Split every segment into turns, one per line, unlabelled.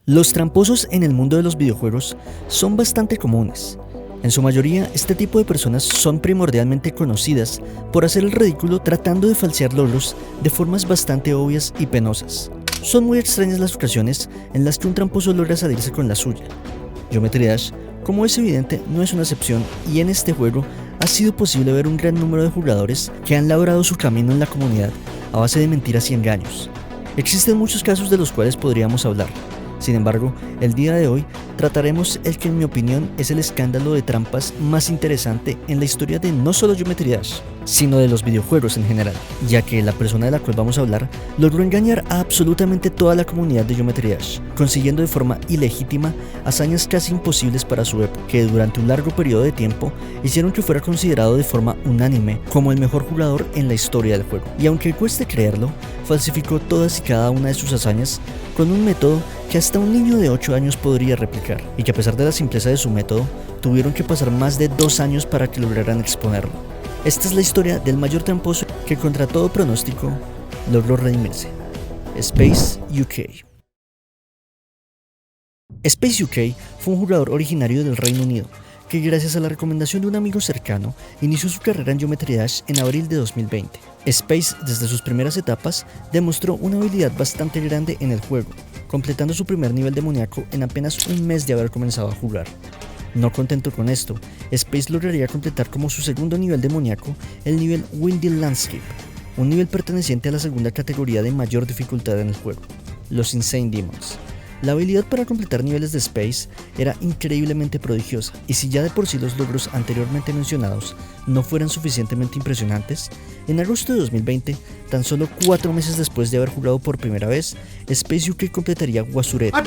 Los tramposos en el mundo de los videojuegos son bastante comunes. En su mayoría, este tipo de personas son primordialmente conocidas por hacer el ridículo tratando de falsear logros de formas bastante obvias y penosas. Son muy extrañas las ocasiones en las que un tramposo logra salirse con la suya. Geometry Dash, como es evidente, no es una excepción, y en este juego ha sido posible ver un gran número de jugadores que han labrado su camino en la comunidad a base de mentiras y engaños. Existen muchos casos de los cuales podríamos hablar. Sin embargo, el día de hoy trataremos el que en mi opinión es el escándalo de trampas más interesante en la historia de no solo Geometry Dash, sino de los videojuegos en general, ya que la persona de la cual vamos a hablar logró engañar a absolutamente toda la comunidad de Geometry Dash, consiguiendo de forma ilegítima hazañas casi imposibles para su época, que durante un largo periodo de tiempo hicieron que fuera considerado de forma unánime como el mejor jugador en la historia del juego. Y aunque cueste creerlo, falsificó todas y cada una de sus hazañas con un método que hasta un niño de 8 años podría replicar, y que a pesar de la simpleza de su método, tuvieron que pasar más de 2 años para que lograran exponerlo. Esta es la historia del mayor tramposo que contra todo pronóstico logró redimirse: Space UK. Space UK fue un jugador originario del Reino Unido que, gracias a la recomendación de un amigo cercano, inició su carrera en Geometry Dash en abril de 2020. Space, desde sus primeras etapas, demostró una habilidad bastante grande en el juego, completando su primer nivel demoníaco en apenas un mes de haber comenzado a jugar. No contento con esto, Space lograría completar como su segundo nivel demoníaco el nivel Windy Landscape, un nivel perteneciente a la segunda categoría de mayor dificultad en el juego, los Insane Demons. La habilidad para completar niveles de Space era increíblemente prodigiosa, y si ya de por sí los logros anteriormente mencionados no fueran suficientemente impresionantes, en agosto de 2020, tan solo 4 meses después de haber jugado por primera vez, Space UK completaría Wazureta,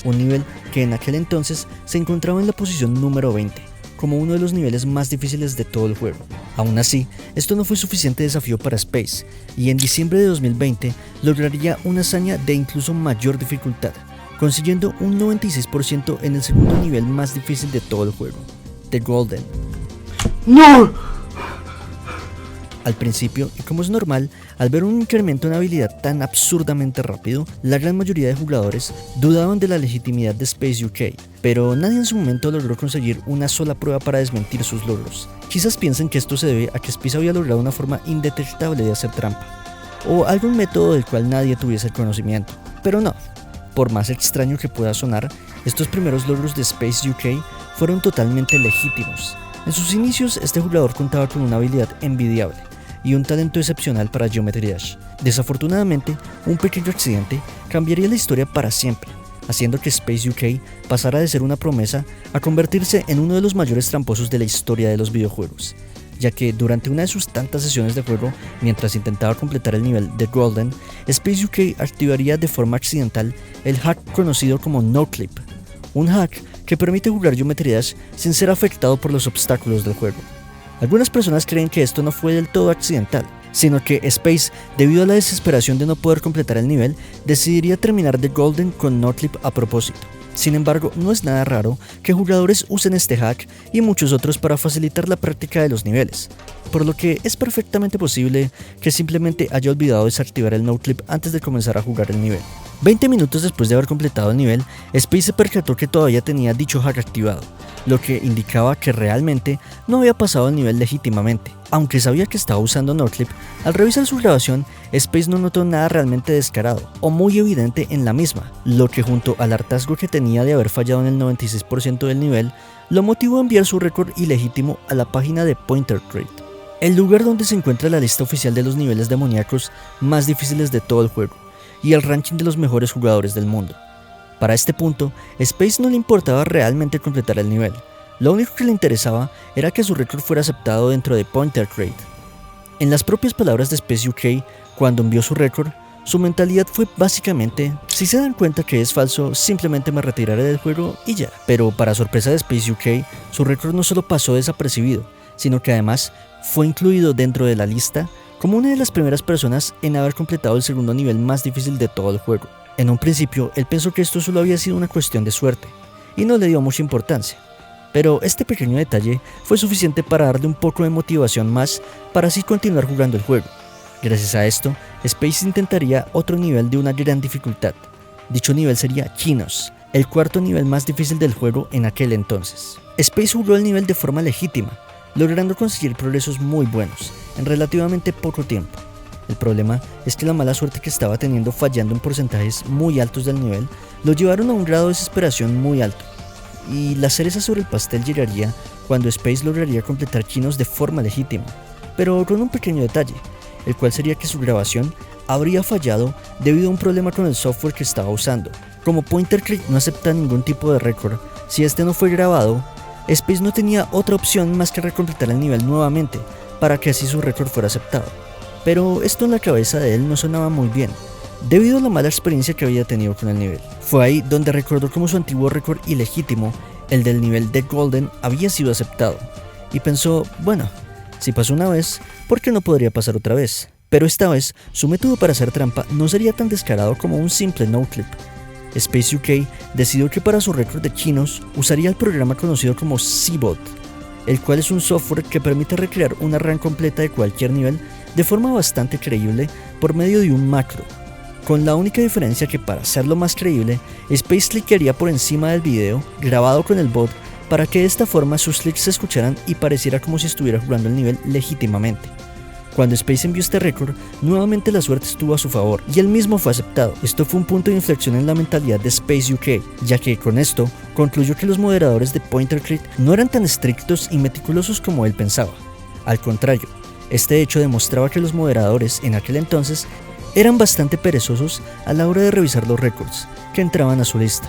un nivel que en aquel entonces se encontraba en la posición número 20, como uno de los niveles más difíciles de todo el juego. Aún así, esto no fue suficiente desafío para Space, y en diciembre de 2020 lograría una hazaña de incluso mayor dificultad, consiguiendo un 96% en el segundo nivel más difícil de todo el juego, The Golden.
¡No!
Al principio, y como es normal, al ver un incremento en habilidad tan absurdamente rápido, la gran mayoría de jugadores dudaban de la legitimidad de Space UK, pero nadie en su momento logró conseguir una sola prueba para desmentir sus logros. Quizás piensen que esto se debe a que Space había logrado una forma indetectable de hacer trampa, o algún método del cual nadie tuviese el conocimiento, pero no. Por más extraño que pueda sonar, estos primeros logros de Space UK fueron totalmente legítimos. En sus inicios, este jugador contaba con una habilidad envidiable y un talento excepcional para Geometry Dash. Desafortunadamente, un pequeño accidente cambiaría la historia para siempre, haciendo que Space UK pasara de ser una promesa a convertirse en uno de los mayores tramposos de la historia de los videojuegos, ya que durante una de sus tantas sesiones de juego, mientras intentaba completar el nivel de Golden, Space UK activaría de forma accidental el hack conocido como NoClip, un hack que permite jugar Geometry Dash sin ser afectado por los obstáculos del juego. Algunas personas creen que esto no fue del todo accidental, sino que Space, debido a la desesperación de no poder completar el nivel, decidiría terminar The Golden con NoClip a propósito. Sin embargo, no es nada raro que jugadores usen este hack y muchos otros para facilitar la práctica de los niveles, por lo que es perfectamente posible que simplemente haya olvidado desactivar el NoClip antes de comenzar a jugar el nivel. 20 minutos después de haber completado el nivel, Space se percató que todavía tenía dicho hack activado, lo que indicaba que realmente no había pasado el nivel legítimamente. Aunque sabía que estaba usando NoClip, al revisar su grabación, Space no notó nada realmente descarado o muy evidente en la misma, lo que junto al hartazgo que tenía de haber fallado en el 96% del nivel, lo motivó a enviar su récord ilegítimo a la página de Pointer Crate, el lugar donde se encuentra la lista oficial de los niveles demoníacos más difíciles de todo el juego, y el ranking de los mejores jugadores del mundo. Para este punto, Space no le importaba realmente completar el nivel. Lo único que le interesaba era que su récord fuera aceptado dentro de Pointer Crate. En las propias palabras de Space UK, cuando envió su récord, su mentalidad fue básicamente: si se dan cuenta que es falso, simplemente me retiraré del juego y ya. Pero para sorpresa de Space UK, su récord no solo pasó desapercibido, sino que además fue incluido dentro de la lista como una de las primeras personas en haber completado el segundo nivel más difícil de todo el juego. En un principio, él pensó que esto solo había sido una cuestión de suerte, y no le dio mucha importancia. Pero este pequeño detalle fue suficiente para darle un poco de motivación más para así continuar jugando el juego. Gracias a esto, Space intentaría otro nivel de una gran dificultad, Dicho nivel sería Chinos, el cuarto nivel más difícil del juego en aquel entonces. Space jugó el nivel de forma legítima, logrando conseguir progresos muy buenos en relativamente poco tiempo. El problema es que la mala suerte que estaba teniendo fallando en porcentajes muy altos del nivel lo llevaron a un grado de desesperación muy alto, y la cereza sobre el pastel llegaría cuando Space lograría completar Chinos de forma legítima, pero con un pequeño detalle, el cual sería que su grabación habría fallado debido a un problema con el software que estaba usando. Como Pointer Click no acepta ningún tipo de récord, si este no fue grabado, Space no tenía otra opción más que recompletar el nivel nuevamente para que así su récord fuera aceptado. Pero esto en la cabeza de él no sonaba muy bien, debido a la mala experiencia que había tenido con el nivel. Fue ahí donde recordó cómo su antiguo récord ilegítimo, el del nivel de Golden, había sido aceptado, y pensó, bueno, si pasó una vez, ¿por qué no podría pasar otra vez? Pero esta vez, su método para hacer trampa no sería tan descarado como un simple no-clip. Space UK decidió que para su récord de Chinos usaría el programa conocido como Seabot, el cual es un software que permite recrear una run completa de cualquier nivel de forma bastante creíble por medio de un macro, con la única diferencia que para hacerlo más creíble, Space clicaría por encima del video grabado con el bot para que de esta forma sus clics se escucharan y pareciera como si estuviera jugando el nivel legítimamente. Cuando Space envió este récord, nuevamente la suerte estuvo a su favor y él mismo fue aceptado. Esto fue un punto de inflexión en la mentalidad de Space UK, ya que con esto concluyó que los moderadores de Pointer Click no eran tan estrictos y meticulosos como él pensaba. Al contrario, este hecho demostraba que los moderadores en aquel entonces eran bastante perezosos a la hora de revisar los récords que entraban a su lista.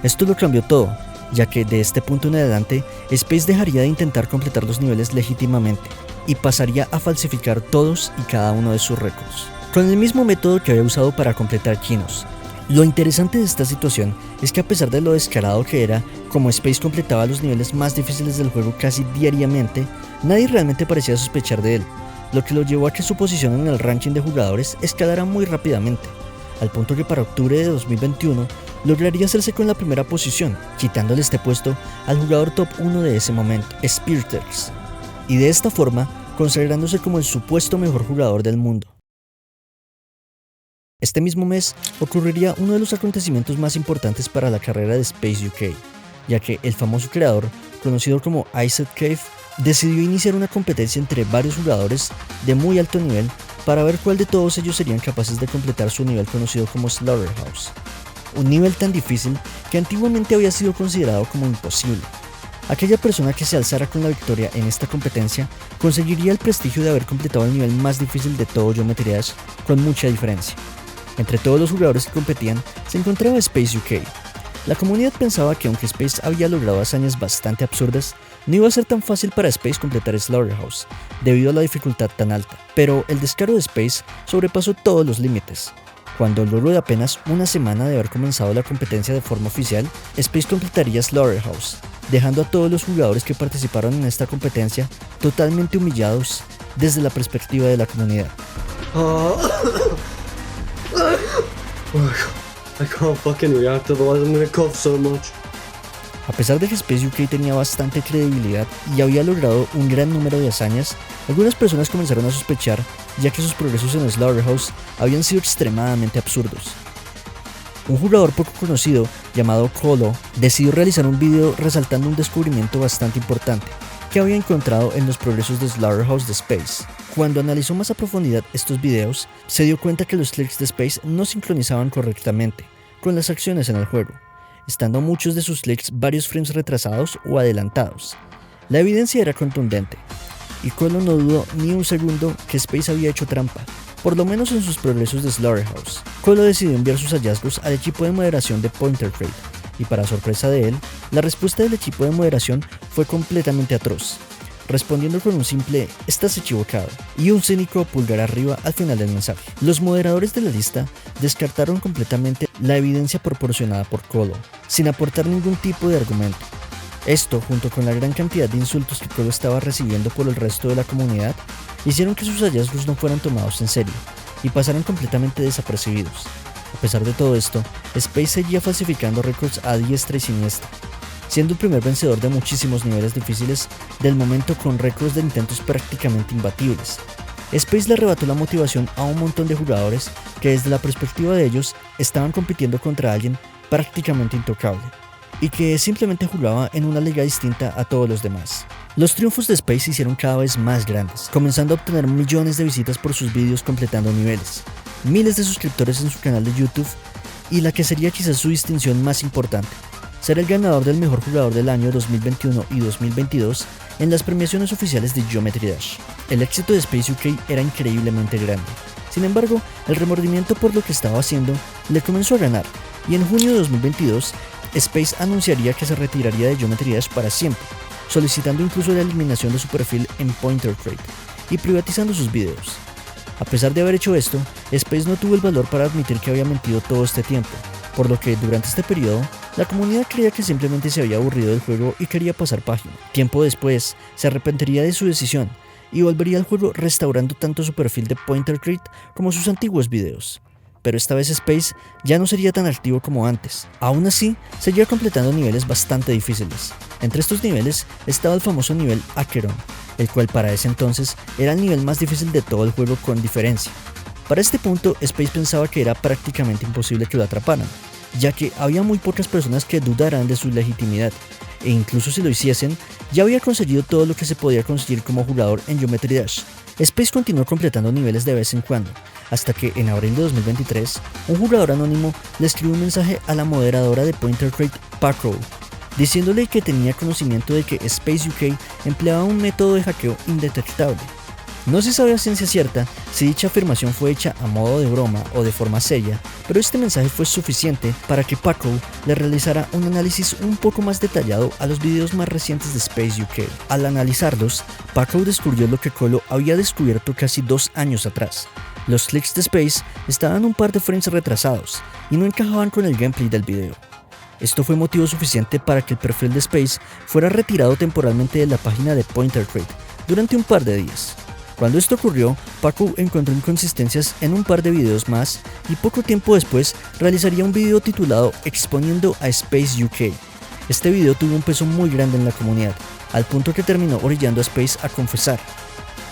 Esto lo cambió todo, ya que de este punto en adelante Space dejaría de intentar completar los niveles legítimamente y pasaría a falsificar todos y cada uno de sus récords, con el mismo método que había usado para completar Chinos. Lo interesante de esta situación es que a pesar de lo descarado que era, como Space completaba los niveles más difíciles del juego casi diariamente, nadie realmente parecía sospechar de él, lo que lo llevó a que su posición en el ranking de jugadores escalara muy rápidamente, al punto que para octubre de 2021 lograría hacerse con la primera posición, quitándole este puesto al jugador top 1 de ese momento, Spirters, y de esta forma consagrándose como el supuesto mejor jugador del mundo. Este mismo mes ocurriría uno de los acontecimientos más importantes para la carrera de Space UK, ya que el famoso creador, conocido como Isaac Cave, decidió iniciar una competencia entre varios jugadores de muy alto nivel para ver cuál de todos ellos serían capaces de completar su nivel conocido como Slaughterhouse, un nivel tan difícil que antiguamente había sido considerado como imposible. Aquella persona que se alzara con la victoria en esta competencia conseguiría el prestigio de haber completado el nivel más difícil de todo Geometry Dash con mucha diferencia. Entre todos los jugadores que competían se encontraba Space UK. La comunidad pensaba que aunque Space había logrado hazañas bastante absurdas, no iba a ser tan fácil para Space completar Slaughterhouse, debido a la dificultad tan alta, pero el descaro de Space sobrepasó todos los límites. Cuando luego de apenas una semana de haber comenzado la competencia de forma oficial, Space completaría Slaughterhouse, dejando a todos los jugadores que participaron en esta competencia totalmente humillados desde la perspectiva de la comunidad.
I can't fucking react, otherwise I'm gonna cough so much.
A pesar de que Space UK tenía bastante credibilidad y había logrado un gran número de hazañas, algunas personas comenzaron a sospechar, ya que sus progresos en Slaughterhouse habían sido extremadamente absurdos. Un jugador poco conocido, llamado Colo, decidió realizar un video resaltando un descubrimiento bastante importante que había encontrado en los progresos de Slaughterhouse de Space. Cuando analizó más a profundidad estos videos, se dio cuenta que los clics de Space no sincronizaban correctamente con las acciones en el juego, estando muchos de sus clics varios frames retrasados o adelantados. La evidencia era contundente, y Colo no dudó ni un segundo que Space había hecho trampa, por lo menos en sus progresos de Slaughterhouse. Colo decidió enviar sus hallazgos al equipo de moderación de Pointer Trade, y para sorpresa de él, la respuesta del equipo de moderación fue completamente atroz, respondiendo con un simple "estás equivocado" y un cínico pulgar arriba al final del mensaje. Los moderadores de la lista descartaron completamente la evidencia proporcionada por Colo, sin aportar ningún tipo de argumento. Esto, junto con la gran cantidad de insultos que Colo estaba recibiendo por el resto de la comunidad, hicieron que sus hallazgos no fueran tomados en serio y pasaran completamente desapercibidos. A pesar de todo esto, Space seguía falsificando récords a diestra y siniestra, siendo el primer vencedor de muchísimos niveles difíciles del momento con récords de intentos prácticamente imbatibles. Space le arrebató la motivación a un montón de jugadores que desde la perspectiva de ellos estaban compitiendo contra alguien prácticamente intocable y que simplemente jugaba en una liga distinta a todos los demás. Los triunfos de Space se hicieron cada vez más grandes, comenzando a obtener millones de visitas por sus vídeos completando niveles, miles de suscriptores en su canal de YouTube y la que sería quizás su distinción más importante, ser el ganador del mejor jugador del año 2021 y 2022 en las premiaciones oficiales de Geometry Dash. El éxito de Space UK era increíblemente grande. Sin embargo, el remordimiento por lo que estaba haciendo le comenzó a ganar, y en junio de 2022, Space anunciaría que se retiraría de Geometry Dash para siempre, solicitando incluso la eliminación de su perfil en Pointer Crate y privatizando sus videos. A pesar de haber hecho esto, Space no tuvo el valor para admitir que había mentido todo este tiempo, por lo que durante este periodo, la comunidad creía que simplemente se había aburrido del juego y quería pasar página. Tiempo después, se arrepentiría de su decisión y volvería al juego restaurando tanto su perfil de Pointer Crate como sus antiguos videos. Pero esta vez Space ya no sería tan activo como antes. Aún así, seguía completando niveles bastante difíciles. Entre estos niveles estaba el famoso nivel Acheron, el cual para ese entonces era el nivel más difícil de todo el juego con diferencia. Para este punto, Space pensaba que era prácticamente imposible que lo atraparan, ya que había muy pocas personas que dudaran de su legitimidad, e incluso si lo hiciesen, ya había conseguido todo lo que se podía conseguir como jugador en Geometry Dash. Space continuó completando niveles de vez en cuando, hasta que en abril de 2023, un jugador anónimo le escribió un mensaje a la moderadora de Pointer Crate, Paco, diciéndole que tenía conocimiento de que Space UK empleaba un método de hackeo indetectable. No se sabe a ciencia cierta si dicha afirmación fue hecha a modo de broma o de forma seria, pero este mensaje fue suficiente para que Paco le realizara un análisis un poco más detallado a los videos más recientes de Space UK. Al analizarlos, Paco descubrió lo que Colo había descubierto casi 2 años atrás. Los clics de Space estaban un par de frames retrasados y no encajaban con el gameplay del video. Esto fue motivo suficiente para que el perfil de Space fuera retirado temporalmente de la página de Pointer Crate durante un par de días. Cuando esto ocurrió, Paco encontró inconsistencias en un par de videos más y poco tiempo después realizaría un video titulado Exponiendo a Space UK. Este video tuvo un peso muy grande en la comunidad, al punto que terminó orillando a Space a confesar.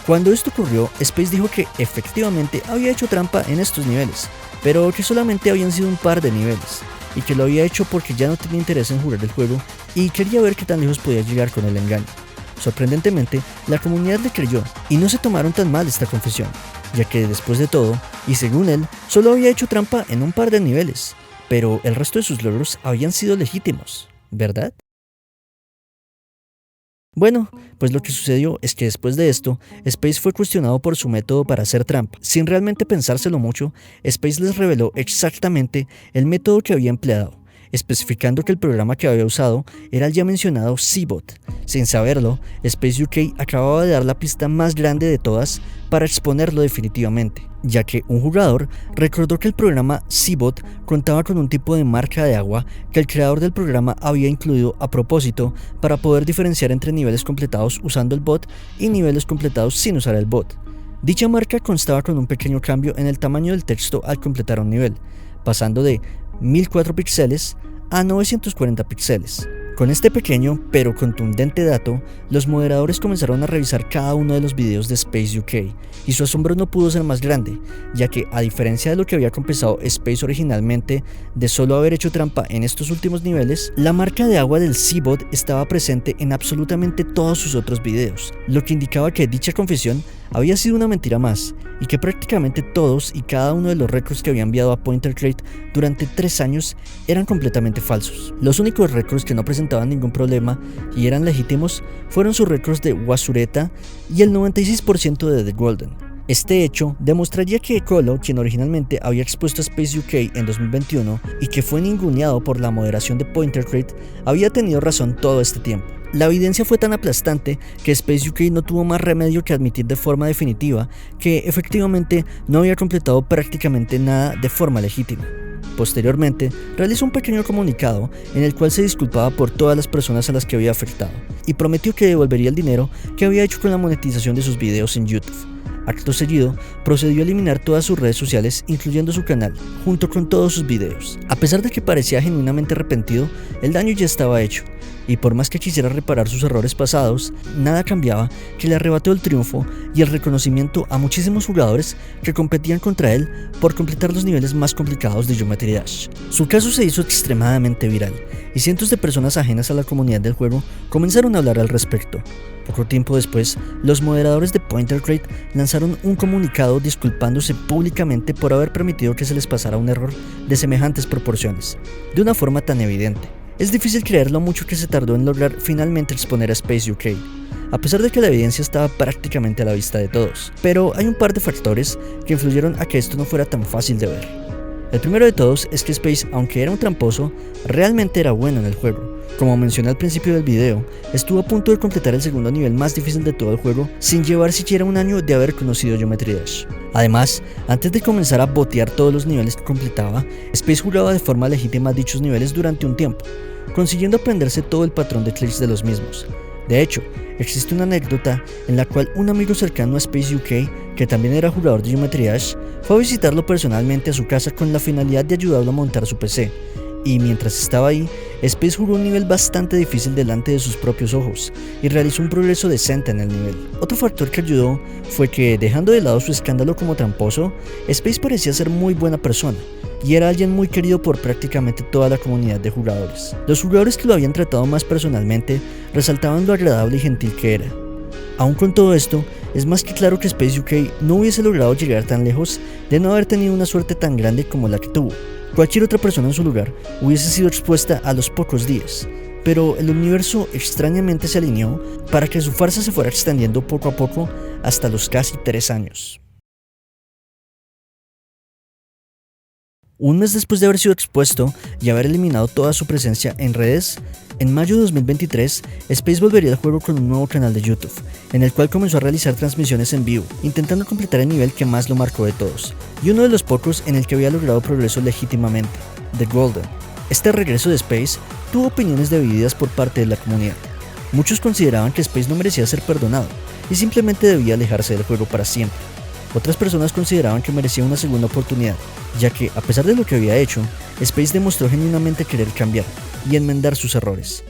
Cuando esto ocurrió, Space dijo que efectivamente había hecho trampa en estos niveles, pero que solamente habían sido un par de niveles, y que lo había hecho porque ya no tenía interés en jugar el juego y quería ver qué tan lejos podía llegar con el engaño. Sorprendentemente, la comunidad le creyó y no se tomaron tan mal esta confesión, ya que después de todo, y según él, solo había hecho trampa en un par de niveles, pero el resto de sus logros habían sido legítimos, ¿verdad? Bueno, pues lo que sucedió es que después de esto, Space fue cuestionado por su método para hacer trampa. Sin realmente pensárselo mucho, Space les reveló exactamente el método que había empleado, especificando que el programa que había usado era el ya mencionado Seabot. Sin saberlo, Space UK acababa de dar la pista más grande de todas para exponerlo definitivamente, ya que un jugador recordó que el programa Seabot contaba con un tipo de marca de agua que el creador del programa había incluido a propósito para poder diferenciar entre niveles completados usando el bot y niveles completados sin usar el bot. Dicha marca constaba con un pequeño cambio en el tamaño del texto al completar un nivel, pasando de 1004 píxeles a 940 píxeles. Con este pequeño pero contundente dato, los moderadores comenzaron a revisar cada uno de los videos de Space UK y su asombro no pudo ser más grande, ya que a diferencia de lo que había compensado Space originalmente de solo haber hecho trampa en estos últimos niveles, la marca de agua del Seabot estaba presente en absolutamente todos sus otros videos, lo que indicaba que dicha confesión había sido una mentira más, y que prácticamente todos y cada uno de los récords que había enviado a Pointer Crate durante 3 años eran completamente falsos. Los únicos récords que no presentaban ningún problema y eran legítimos fueron sus récords de Wasureta y el 96% de The Golden. Este hecho demostraría que Colo, quien originalmente había expuesto a Space UK en 2021 y que fue ninguneado por la moderación de Pointer Crate, había tenido razón todo este tiempo. La evidencia fue tan aplastante que Space UK no tuvo más remedio que admitir de forma definitiva que efectivamente no había completado prácticamente nada de forma legítima. Posteriormente, realizó un pequeño comunicado en el cual se disculpaba por todas las personas a las que había afectado y prometió que devolvería el dinero que había hecho con la monetización de sus videos en YouTube. Acto seguido, procedió a eliminar todas sus redes sociales, incluyendo su canal, junto con todos sus videos. A pesar de que parecía genuinamente arrepentido, el daño ya estaba hecho, y por más que quisiera reparar sus errores pasados, nada cambiaba que le arrebató el triunfo y el reconocimiento a muchísimos jugadores que competían contra él por completar los niveles más complicados de Geometry Dash. Su caso se hizo extremadamente viral y cientos de personas ajenas a la comunidad del juego comenzaron a hablar al respecto. Poco tiempo después, los moderadores de Pointer Crate lanzaron un comunicado disculpándose públicamente por haber permitido que se les pasara un error de semejantes proporciones, de una forma tan evidente. Es difícil creer lo mucho que se tardó en lograr finalmente exponer a Space UK, a pesar de que la evidencia estaba prácticamente a la vista de todos, pero hay un par de factores que influyeron a que esto no fuera tan fácil de ver. El primero de todos es que Space, aunque era un tramposo, realmente era bueno en el juego. Como mencioné al principio del video, estuvo a punto de completar el segundo nivel más difícil de todo el juego sin llevar siquiera un año de haber conocido Geometry Dash. Además, antes de comenzar a botear todos los niveles que completaba, Space jugaba de forma legítima dichos niveles durante un tiempo, consiguiendo aprenderse todo el patrón de clics de los mismos. De hecho, existe una anécdota en la cual un amigo cercano a Space UK, que también era jugador de Geometry Dash, fue a visitarlo personalmente a su casa con la finalidad de ayudarlo a montar su PC, y mientras estaba ahí, Space jugó un nivel bastante difícil delante de sus propios ojos y realizó un progreso decente en el nivel. Otro factor que ayudó fue que, dejando de lado su escándalo como tramposo, Space parecía ser muy buena persona y era alguien muy querido por prácticamente toda la comunidad de jugadores. Los jugadores que lo habían tratado más personalmente resaltaban lo agradable y gentil que era. Aún con todo esto, es más que claro que Space UK no hubiese logrado llegar tan lejos de no haber tenido una suerte tan grande como la que tuvo. Cualquier otra persona en su lugar hubiese sido expuesta a los pocos días, pero el universo extrañamente se alineó para que su farsa se fuera extendiendo poco a poco hasta los casi 3 años. Un mes después de haber sido expuesto y haber eliminado toda su presencia en redes, en mayo de 2023, Space volvería al juego con un nuevo canal de YouTube, en el cual comenzó a realizar transmisiones en vivo, intentando completar el nivel que más lo marcó de todos, y uno de los pocos en el que había logrado progreso legítimamente, The Golden. Este regreso de Space tuvo opiniones divididas por parte de la comunidad. Muchos consideraban que Space no merecía ser perdonado, y simplemente debía alejarse del juego para siempre. Otras personas consideraban que merecía una segunda oportunidad, ya que, a pesar de lo que había hecho, Space demostró genuinamente querer cambiar y enmendar sus errores,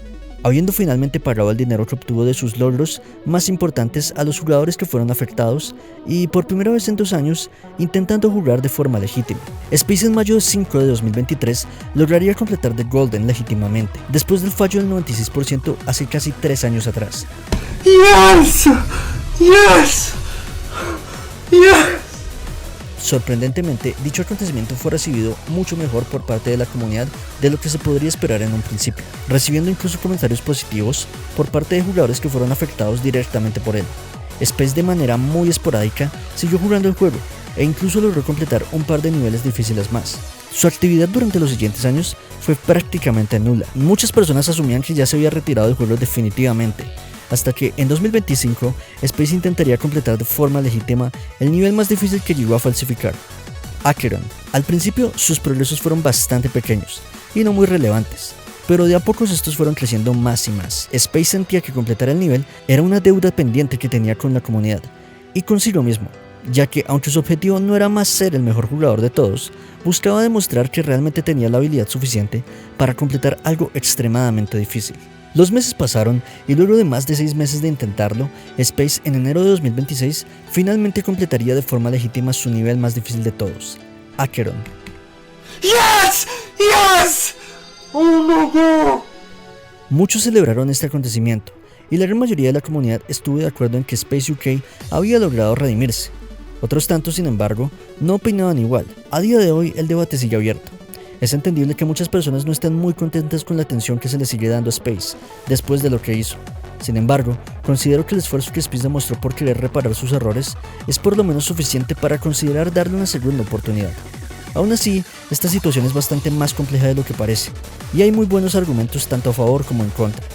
habiendo finalmente pagado el dinero que obtuvo de sus logros más importantes a los jugadores que fueron afectados y, por primera vez en 2 años, intentando jugar de forma legítima. Space en mayo 5 de 2023 lograría completar The Golden legítimamente, después del fallo del 96% hace casi 3 años atrás.
Yes! Yes! Yes!
Sorprendentemente, dicho acontecimiento fue recibido mucho mejor por parte de la comunidad de lo que se podría esperar en un principio, recibiendo incluso comentarios positivos por parte de jugadores que fueron afectados directamente por él. Space, de manera muy esporádica, siguió jugando el juego e incluso logró completar un par de niveles difíciles más. Su actividad durante los siguientes años fue prácticamente nula. Muchas personas asumían que ya se había retirado del juego definitivamente, hasta que en 2025 Space intentaría completar de forma legítima el nivel más difícil que llegó a falsificar, Acheron. Al principio sus progresos fueron bastante pequeños y no muy relevantes, pero de a pocos estos fueron creciendo más y más. Space sentía que completar el nivel era una deuda pendiente que tenía con la comunidad y consigo mismo, ya que aunque su objetivo no era más ser el mejor jugador de todos, buscaba demostrar que realmente tenía la habilidad suficiente para completar algo extremadamente difícil. Los meses pasaron y luego de más de 6 meses de intentarlo, Space en enero de 2026 finalmente completaría de forma legítima su nivel más difícil de todos, Acheron.
Yes! Yes! Oh my God!
Muchos celebraron este acontecimiento y la gran mayoría de la comunidad estuvo de acuerdo en que Space UK había logrado redimirse. Otros tantos, sin embargo, no opinaban igual. A día de hoy el debate sigue abierto. Es entendible que muchas personas no estén muy contentas con la atención que se le sigue dando a Space después de lo que hizo. Sin embargo, considero que el esfuerzo que Space demostró por querer reparar sus errores es por lo menos suficiente para considerar darle una segunda oportunidad. Aún así, esta situación es bastante más compleja de lo que parece, y hay muy buenos argumentos tanto a favor como en contra,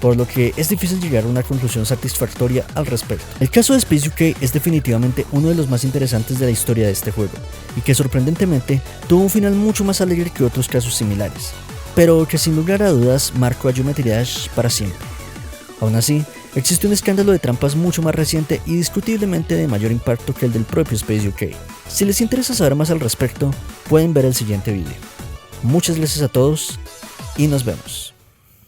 por lo que es difícil llegar a una conclusión satisfactoria al respecto. El caso de Space UK es definitivamente uno de los más interesantes de la historia de este juego, y que sorprendentemente tuvo un final mucho más alegre que otros casos similares, pero que sin lugar a dudas marcó a Geometry Dash para siempre. Aún así, existe un escándalo de trampas mucho más reciente y discutiblemente de mayor impacto que el del propio Space UK. Si les interesa saber más al respecto, pueden ver el siguiente video. Muchas gracias a todos y nos vemos.